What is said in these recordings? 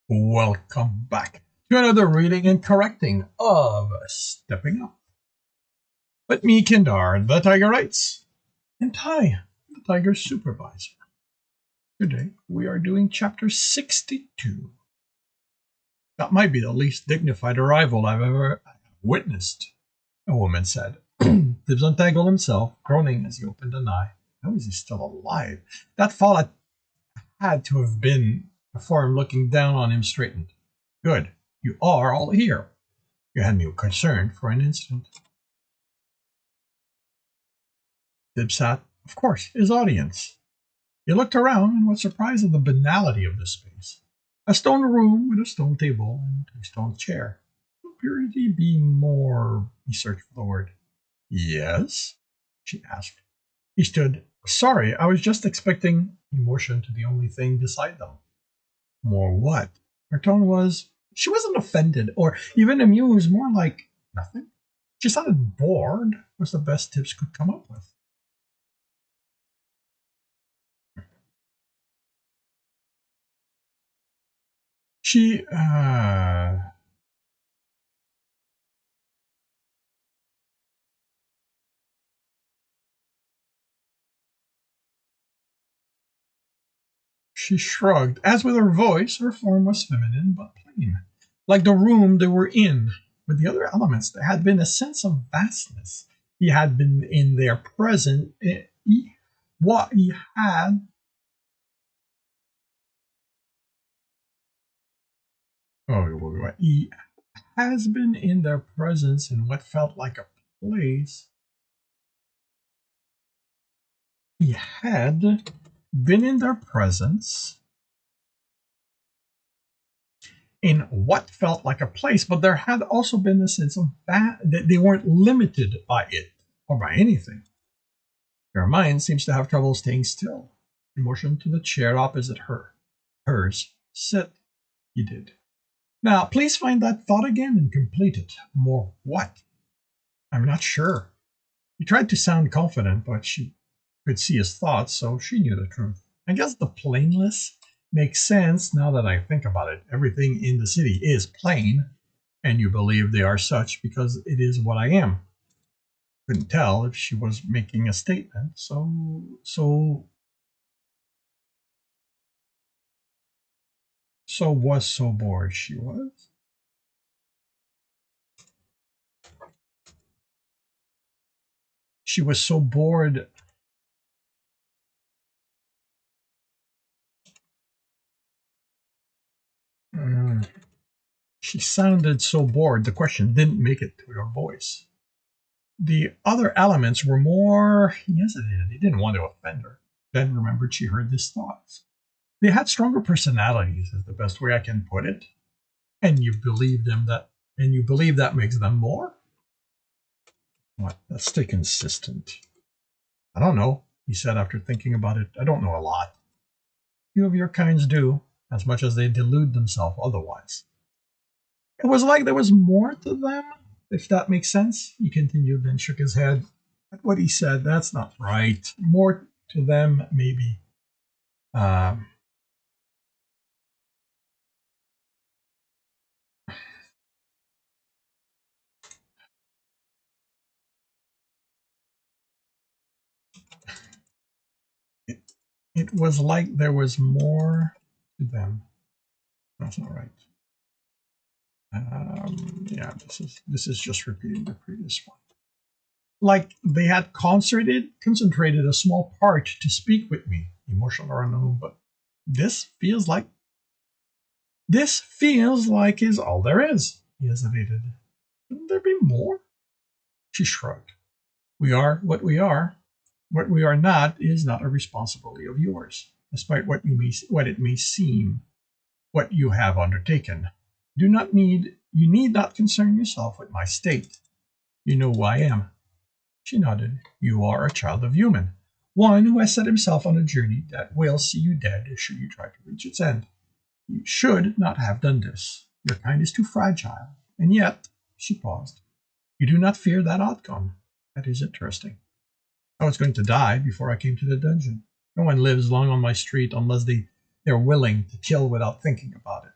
Welcome back to another reading and correcting of Stepping Up. With me, Kindar, the Tiger Writes, and Ty, the Tiger Supervisor. Today, we are doing chapter 62. That might be the least dignified arrival I've ever witnessed, a woman said. Tibs untangled himself, groaning as he opened an eye. How is he still alive? That fall had to have been a form looking down on him straightened. Good. You are all here. You had me concerned for an instant. Tib sat, of course, his audience. He looked around and was surprised at the banality of the space. A stone room with a stone table and a stone chair. Appeared to be more... He searched for the word. Yes? She asked. He stood. Sorry, I was just expecting... He motioned to the only thing beside them. More what? Her tone was... She wasn't offended or even amused, more like nothing. She sounded bored, was the best Tibs could come up with. She shrugged. As with her voice, her form was feminine but plain, like the room they were in. With the other elements, there had been a sense of vastness. He had been in their presence. What he had. He has been in their presence in what felt like a place. He had been in their presence in what felt like a place, but there had also been a sense of that they weren't limited by it or by anything. Your mind seems to have trouble staying still. He motioned to the chair opposite hers. Sit, he did. Now, please find that thought again and complete it. More what? I'm not sure. He tried to sound confident, but she could see his thoughts, so she knew the truth. I guess the plainness makes sense now that I think about it. Everything in the city is plain, and you believe they are such because it is what I am. Couldn't tell if she was making a statement, so bored she was. She was so bored. She sounded so bored, the question didn't make it to her voice. The other elements were more... He hesitated. He didn't want to offend her. Then remembered she heard his thoughts. They had stronger personalities, is the best way I can put it. And you believe that makes them more? What? Let's stay consistent. I don't know, he said after thinking about it. I don't know a lot. Few of your kinds do, as much as they delude themselves otherwise. It was like there was more to them, if that makes sense. He continued, then shook his head at what he said. That's not right. More to them, maybe. It was like there was more to them. That's not right. Yeah, this is just repeating the previous one. Like they had concentrated a small part to speak with me, emotional or unknown, but this feels like is all there is. He hesitated. Couldn't there be more? She shrugged. We are what we are. What we are not is not a responsibility of yours, despite what it may seem, what you have undertaken. You need not concern yourself with my state. You know who I am. She nodded. You are a child of human, one who has set himself on a journey that will see you dead should you try to reach its end. You should not have done this. Your kind is too fragile, and yet, she paused, you do not fear that outcome. That is interesting. I was going to die before I came to the dungeon. No one lives long on my street unless they're willing to kill without thinking about it.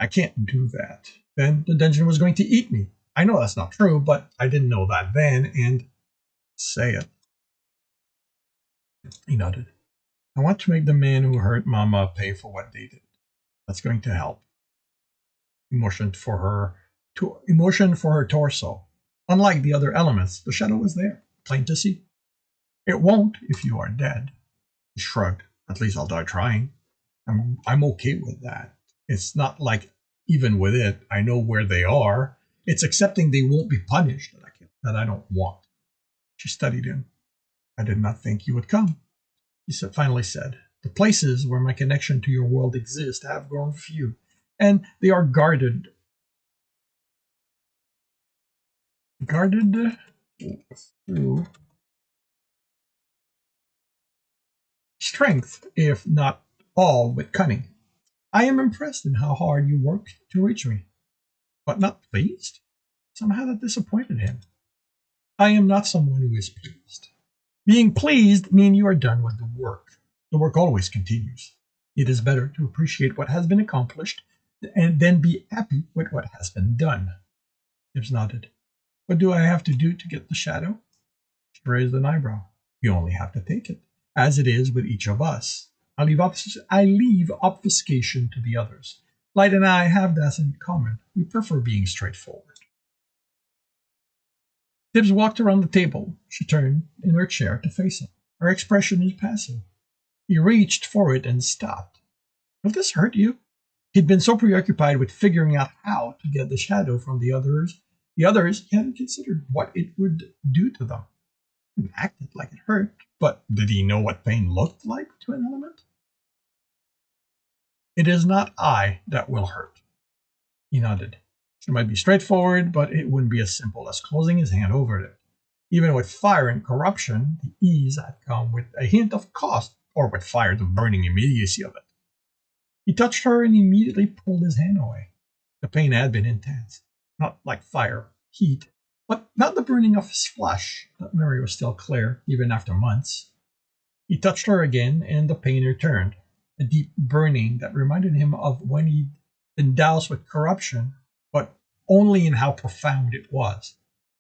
I can't do that. Then the dungeon was going to eat me. I know that's not true, but I didn't know that then, and say it. He nodded. I want to make the man who hurt Mama pay for what they did. That's going to help. Emotion for her torso. Unlike the other elements, the shadow was there, plain to see. It won't if you are dead. He shrugged. At least I'll die trying. I'm okay with that. It's not like even with it, I know where they are. It's accepting they won't be punished that I don't want. She studied him. I did not think you would come. Finally said, the places where my connection to your world exists have grown few, and they are guarded through strength, if not all with cunning. I am impressed in how hard you worked to reach me, but not pleased? Somehow that disappointed him. I am not someone who is pleased. Being pleased means you are done with the work. The work always continues. It is better to appreciate what has been accomplished and then be happy with what has been done. Tibs nodded. What do I have to do to get the shadow? She raised an eyebrow. You only have to take it, as it is with each of us. I leave obfuscation to the others. Light and I have that in common. We prefer being straightforward. Tibs walked around the table. She turned in her chair to face him. Her expression was passive. He reached for it and stopped. Will this hurt you? He'd been so preoccupied with figuring out how to get the shadow from the others, he hadn't considered what it would do to them. He acted like it hurt, but did he know what pain looked like to an element? It is not I that will hurt. He nodded. It might be straightforward, but it wouldn't be as simple as closing his hand over it. Even with fire and corruption, the ease had come with a hint of cost, or with fire the burning immediacy of it. He touched her and immediately pulled his hand away. The pain had been intense, not like fire, heat, but not the burning of his flesh. That memory was still clear, even after months. He touched her again, and the pain returned, a deep burning that reminded him of when he'd been doused with corruption, but only in how profound it was.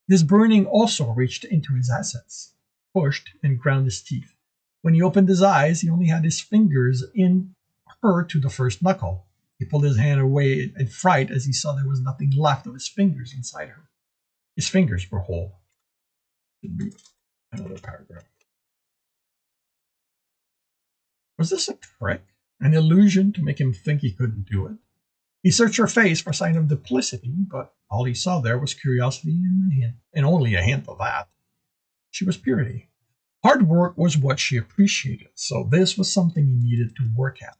This burning also reached into his assets, pushed and ground his teeth. When he opened his eyes, he only had his fingers in her to the first knuckle. He pulled his hand away in fright as he saw there was nothing left of his fingers inside her. His fingers were whole. Should be another paragraph. Was this a trick? An illusion to make him think he couldn't do it? He searched her face for sign of duplicity, but all he saw there was curiosity and only a hint of that. She was purity. Hard work was what she appreciated, so this was something he needed to work at.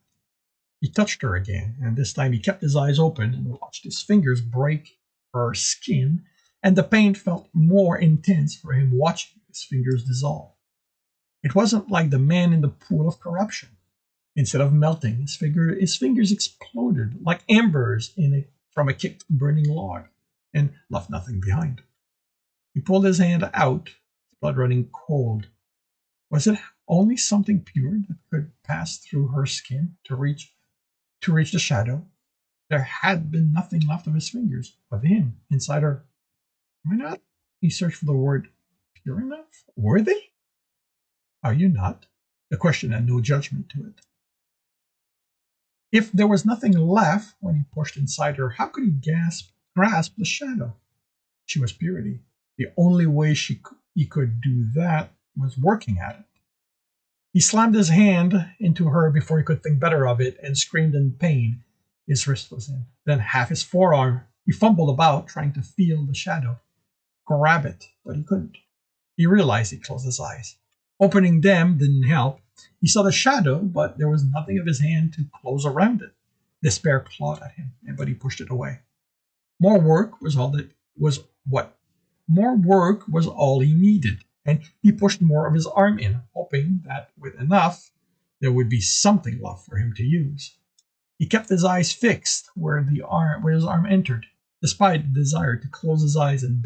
He touched her again, and this time he kept his eyes open and watched his fingers break her skin, and the pain felt more intense for him watching his fingers dissolve. It wasn't like the man in the pool of corruption. Instead of melting, his fingers exploded like embers from a kicked burning log, and left nothing behind. He pulled his hand out, blood running cold. Was it only something pure that could pass through her skin to reach the shadow? There had been nothing left of his fingers, of him, inside her. Why not? He searched for the word pure enough. Were they? Are you not? The question had no judgment to it. If there was nothing left when he pushed inside her, how could he grasp the shadow? She was purity. The only way he could do that was working at it. He slammed his hand into her before he could think better of it and screamed in pain. His wrist was in. Then half his forearm. He fumbled about, trying to feel the shadow, grab it, but he couldn't. He realized he closed his eyes. Opening them didn't help. He saw the shadow, but there was nothing of his hand to close around it. Despair clawed at him, but he pushed it away. More work was all he needed, and he pushed more of his arm in, hoping that with enough, there would be something left for him to use. He kept his eyes fixed where his arm entered, despite the desire to close his eyes in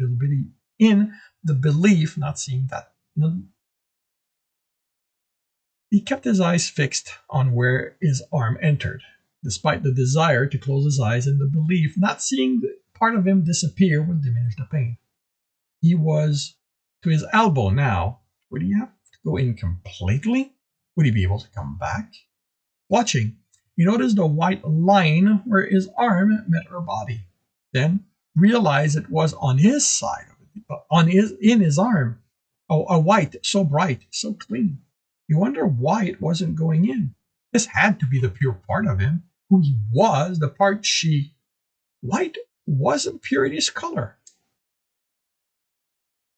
the belief not seeing that. He kept his eyes fixed on where his arm entered, despite the desire to close his eyes and the belief not seeing part of him disappear would diminish the pain. He was to his elbow now. Would he have to go in completely? Would he be able to come back? Watching, he noticed a white line where his arm met her body. Then realized it was on his side, in his arm. A white so bright, so clean. You wonder why it wasn't going in. This had to be the pure part of him, who he was, the part she. White wasn't Purity's color.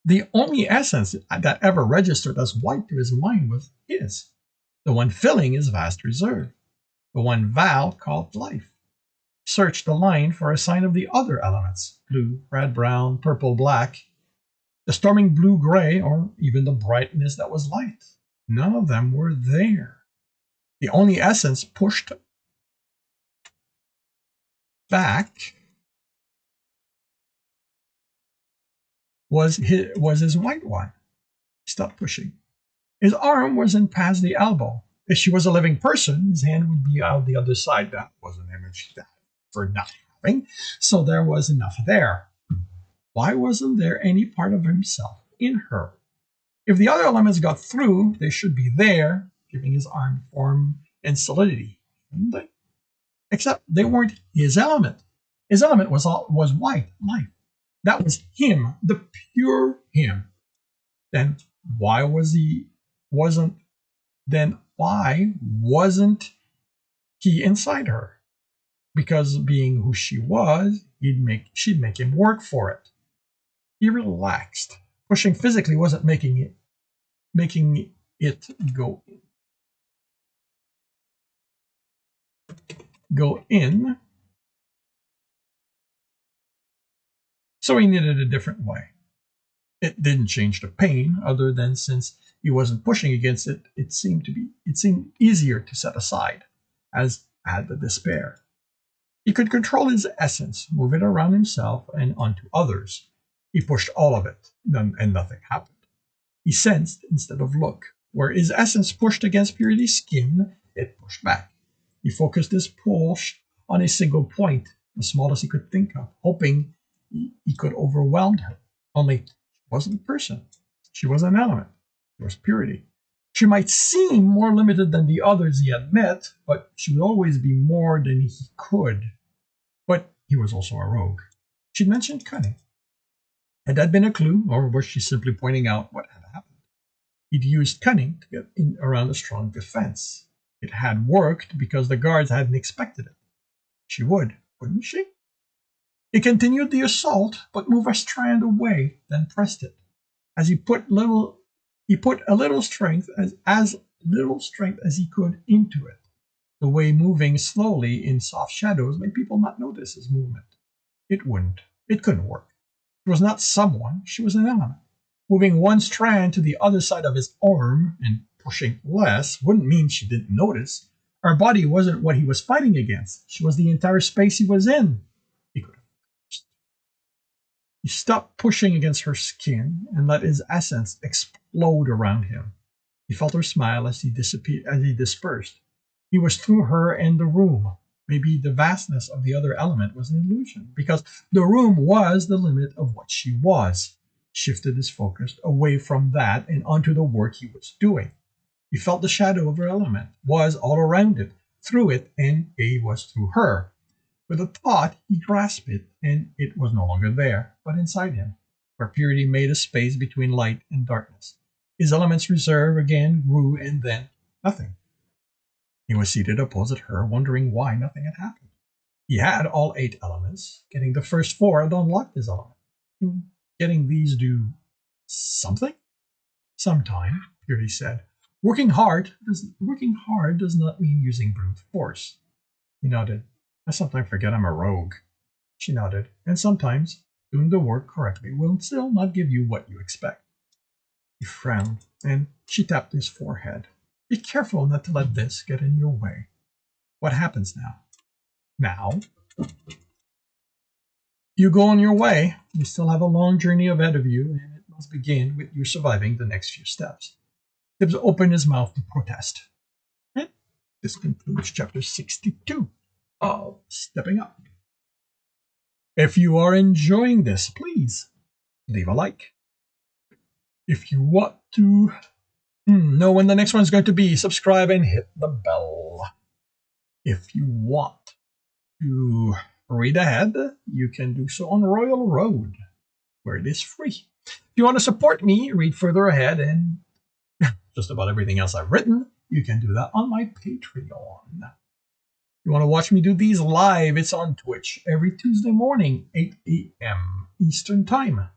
The only essence that ever registered as white to his mind was his, the one filling his vast reserve, the one Val called life. Search the line for a sign of the other elements: blue, red, brown, purple, black, the storming blue-gray, or even the brightness that was light. None of them were there. The only essence pushed back was his white one. He stopped pushing. His arm wasn't past the elbow. If she was a living person, his hand would be out the other side. That was an image that for not having, so there was enough there. Why wasn't there any part of himself in her? If the other elements got through, they should be there, giving his arm form and solidity, shouldn't they? Except they weren't his element. His element was white, life. That was him, the pure him. Then why wasn't he inside her? Because being who she was, she'd make him work for it. He relaxed. Pushing physically wasn't making it go in. So he needed a different way. It didn't change the pain, other than since he wasn't pushing against it, it seemed easier to set aside, as had the despair. He could control his essence, move it around himself and onto others. He pushed all of it, and nothing happened. He sensed instead of looked. Where his essence pushed against Purity's skin, it pushed back. He focused his push on a single point, the smallest he could think of, hoping he could overwhelm her. Only she wasn't a person. She was an element. She was Purity. She might seem more limited than the others he had met, but she would always be more than he could. But he was also a rogue. She'd mentioned cunning. Had that been a clue, or was she simply pointing out what had happened? He'd used cunning to get in around a strong defense. It had worked because the guards hadn't expected it. She would, wouldn't she? He continued the assault, but moved a strand away, then pressed it. As he put a little strength as he could into it. The way moving slowly in soft shadows made people not notice his movement. It couldn't work. She was not someone, she was an element. Moving one strand to the other side of his arm and pushing less wouldn't mean she didn't notice. Her body wasn't what he was fighting against. She was the entire space he was in. He stopped pushing against her skin and let his essence explode around him. He felt her smile as he dispersed. He was through her and the room. Maybe the vastness of the other element was an illusion, because the room was the limit of what she was. Shifted his focus away from that and onto the work he was doing. He felt the shadow of her element was all around it, through it, and it was through her. With a thought, he grasped it, and it was no longer there, but inside him, where Purity made a space between light and darkness. His element's reserve again grew, and then nothing. He was seated opposite her, wondering why nothing had happened. He had all 8 elements. Getting the first 4 had unlocked his element. Getting these do something? Sometime, Purity said. Working hard does not mean using brute force. He nodded. I sometimes forget I'm a rogue. She nodded. And sometimes doing the work correctly will still not give you what you expect. He frowned, and she tapped his forehead. Be careful not to let this get in your way. What happens now? Now? You go on your way. You still have a long journey ahead of you, and it must begin with you surviving the next few steps. Tibs opened his mouth to protest. And this concludes chapter 62. of stepping up. If you are enjoying this, please leave a like. If you want to know when the next one's going to be, subscribe and hit the bell. If you want to read ahead, you can do so on Royal Road, where it is free. If you want to support me, read further ahead and just about everything else I've written, you can do that on my Patreon. If you want to watch me do these live, it's on Twitch every Tuesday morning, 8 a.m. Eastern Time.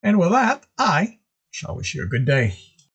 And with that, I shall wish you a good day.